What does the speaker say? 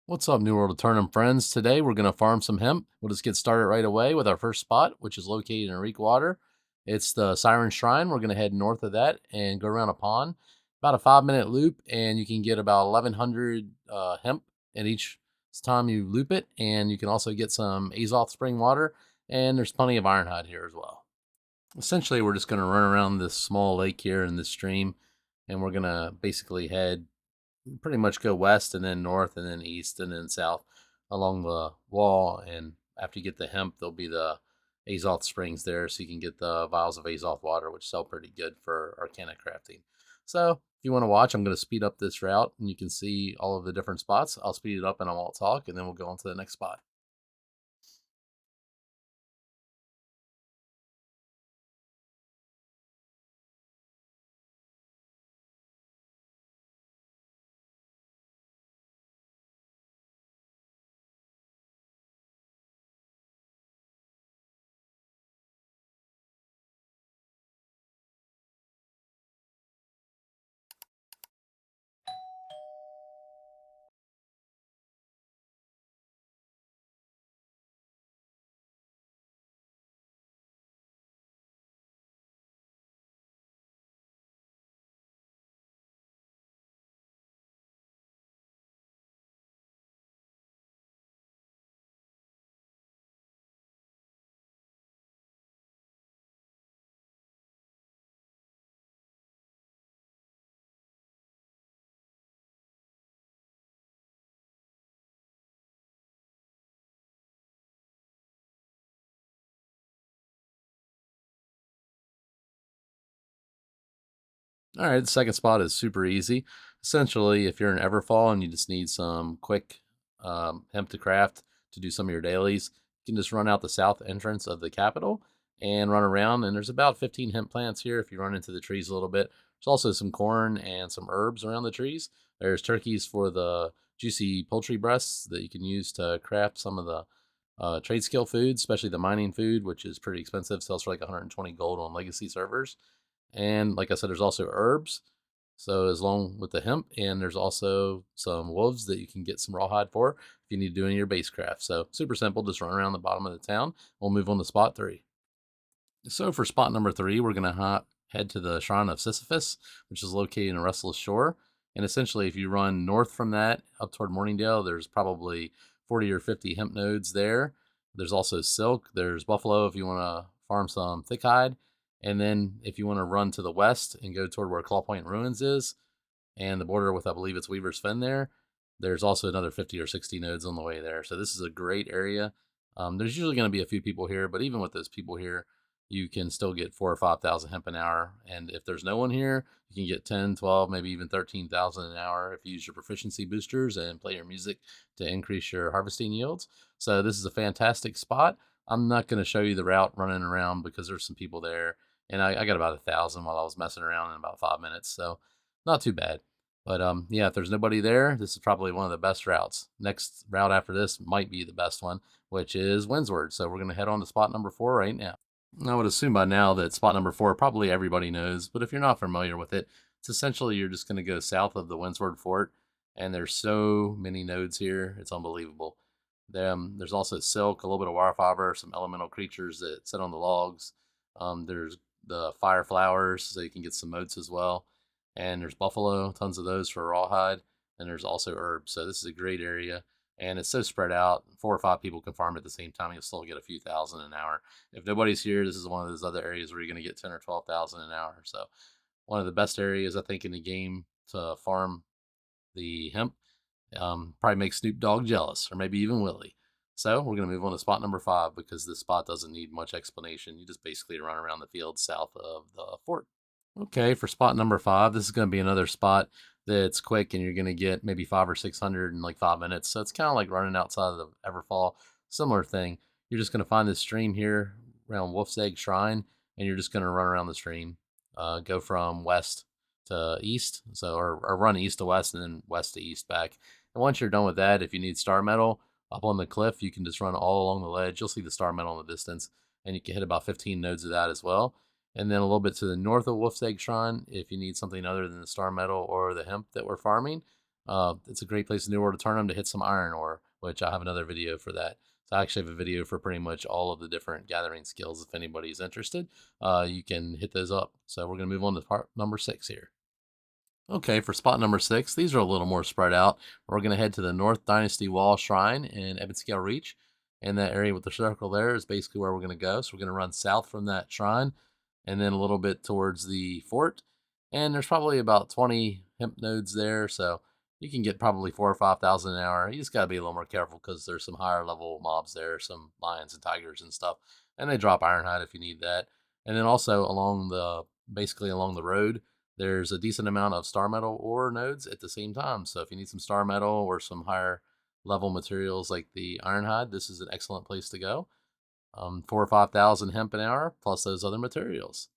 What's up, New World Aeternum friends? Today we're going to farm some hemp. We'll just get started right away with our first spot, which is located in Reekwater. It's the Siren Shrine. We're going to head north of that and go around a pond. About a 5-minute loop, and you can get about 1,100 hemp in each time you loop it. And you can also get some Azoth spring water, and there's plenty of ironhide here as well. Essentially, we're just going to run around this small lake here in this stream, and we're going to basically head pretty much go west and then north and then east and then south along the wall. And after you get the hemp, there'll be the Azoth springs there, so you can get the vials of Azoth water, which sell pretty good for arcana crafting. So if you want to watch, I'm going to speed up this route and you can see all of the different spots. I'll speed it up and I won't talk, and then we'll go on to the next spot. All right, the second spot is super easy. Essentially, if you're in Everfall and you just need some quick hemp to craft to do some of your dailies, you can just run out the south entrance of the capital and run around. And there's about 15 hemp plants here if you run into the trees a little bit. There's also some corn and some herbs around the trees. There's turkeys for the juicy poultry breasts that you can use to craft some of the trade skill foods, especially the mining food, which is pretty expensive, sells for like 120 gold on legacy servers. And like I said, there's also herbs. So as long with the hemp, and there's also some wolves that you can get some rawhide for if you need to do any of your base craft. So super simple, just run around the bottom of the town. We'll move on to spot 3. So for spot number 3, we're gonna head to the Shrine of Sisyphus, which is located in Restless Shore. And essentially, if you run north from that up toward Morningdale, there's probably 40 or 50 hemp nodes there. There's also silk. There's buffalo if you want to farm some thick hide. And then if you want to run to the west and go toward where Claw Point Ruins is and the border with, I believe it's Weaver's Fen there, there's also another 50 or 60 nodes on the way there. So this is a great area. There's usually going to be a few people here, but even with those people here, you can still get 4 or 5,000 hemp an hour. And if there's no one here, you can get 10, 12, maybe even 13,000 an hour if you use your proficiency boosters and play your music to increase your harvesting yields. So this is a fantastic spot. I'm not going to show you the route running around because there's some people there. And I got about 1,000 while I was messing around in about 5 minutes. So not too bad. But yeah, if there's nobody there, this is probably one of the best routes. Next route after this might be the best one, which is Windsward. So we're going to head on to spot number 4 right now. I would assume by now that spot number 4 probably everybody knows, but if you're not familiar with it, it's essentially you're just going to go south of the Windsward Fort, and there's so many nodes here, it's unbelievable. There's also silk, a little bit of wire fiber, some elemental creatures that sit on the logs. There's the fire flowers, so you can get some motes as well. And there's buffalo, tons of those for rawhide, and there's also herbs. So this is a great area, and it's so spread out. 4 or 5 people can farm at the same time. You'll still get a few thousand an hour. If nobody's here, this is one of those other areas where you're going to get 10 or 12,000 an hour. So one of the best areas I think in the game to farm the hemp. Probably make Snoop Dogg jealous, or maybe even Willie. So we're going to move on to spot number 5 because this spot doesn't need much explanation. You just basically run around the field south of the fort. Okay, for spot number 5, this is going to be another spot that's quick, and you're going to get maybe 5 or 600 in like 5 minutes. So it's kind of like running outside of the Everfall. Similar thing. You're just going to find this stream here around Wolf's Egg Shrine, and you're just going to run around the stream. Go from west to east, so or run east to west and then west to east back. And once you're done with that, if you need star metal up on the cliff, you can just run all along the ledge. You'll see the star metal in the distance, and you can hit about 15 nodes of that as well. And then a little bit to the north of Wolf's Egg Shrine, if you need something other than the star metal or the hemp that we're farming, It's a great place in New World Aeternum to hit some iron ore, which I have another video for that. So I actually have a video for pretty much all of the different gathering skills. If anybody's interested, you can hit those up. So we're going to move on to part number 6 here. Okay, for spot number 6, these are a little more spread out. We're going to head to the North Dynasty Wall Shrine in Ebonscale Reach. And that area with the circle there is basically where we're going to go. So we're going to run south from that shrine and then a little bit towards the fort. And there's probably about 20 hemp nodes there. So you can get probably 4,000 or 5,000 an hour. You just got to be a little more careful because there's some higher level mobs there, some lions and tigers and stuff. And they drop ironhide if you need that. And then also basically along the road, there's a decent amount of star metal ore nodes at the same time. So if you need some star metal or some higher level materials like the ironhide, this is an excellent place to go. 4,000 or 5,000 hemp an hour plus those other materials.